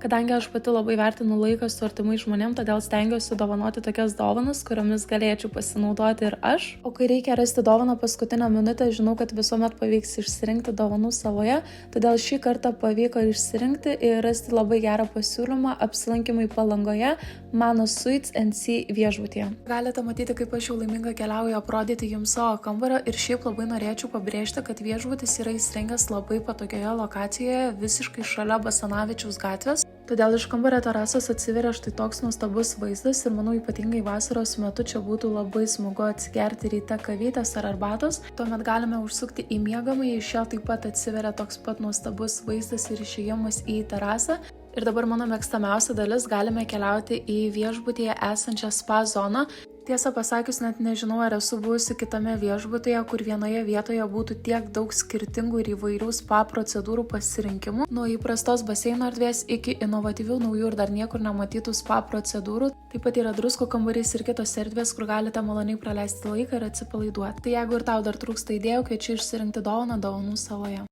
Kadangi aš pati labai vertinu laiką su artimais žmonėm, todėl stengiuosi dovanoti tokias dovanas, kuriomis galėčiau pasinaudoti ir aš. O kai reikia rasti dovaną paskutinę minutę, žinau, kad visuomet pavyks išsirinkti dovanų saloje, todėl šį kartą pavyko išsirinkti ir rasti labai gerą pasiūlymą apsilankymui Palangoje Mano Suites NC viešbutyje. Galite matyti, kaip aš jau laiminga keliauju aprodyti jums savo kambario ir šiaip labai norėčiau pabrėžti, kad viešbutis yra įsirengęs labai patogioje lokacijoje, visiškai šalia Basanavičiaus gatvės. Todėl iš kambario terasos atsiveria štai toks nuostabus vaizdas ir manau ypatingai vasaros metu čia būtų labai smagu atsigerti ryte kavytės ar arbatos. Tuomet galime užsukti į miegamąjį, iš jo taip pat atsiveria toks pat nuostabus vaizdas ir išėjimas į terasą. Ir dabar mano mėgstamiausia dalis, galime keliauti į viešbutyje esančią spa zoną. Tiesą pasakius, net nežinau, ar esu buvusi kitame viešbutyje, kur vienoje vietoje būtų tiek daug skirtingų ir įvairių spa procedūrų pasirinkimų, nuo įprastos baseino erdvės iki inovatyvių naujų ir dar niekur nematytų spa procedūrų. Taip pat yra druskų kambarys ir kitos erdvės, kur galite maloniai praleisti laiką ir atsipalaiduoti. Tai jeigu ir tau dar trūksta idėjų, kviečiu išsirinkti dovaną dovanų saloje.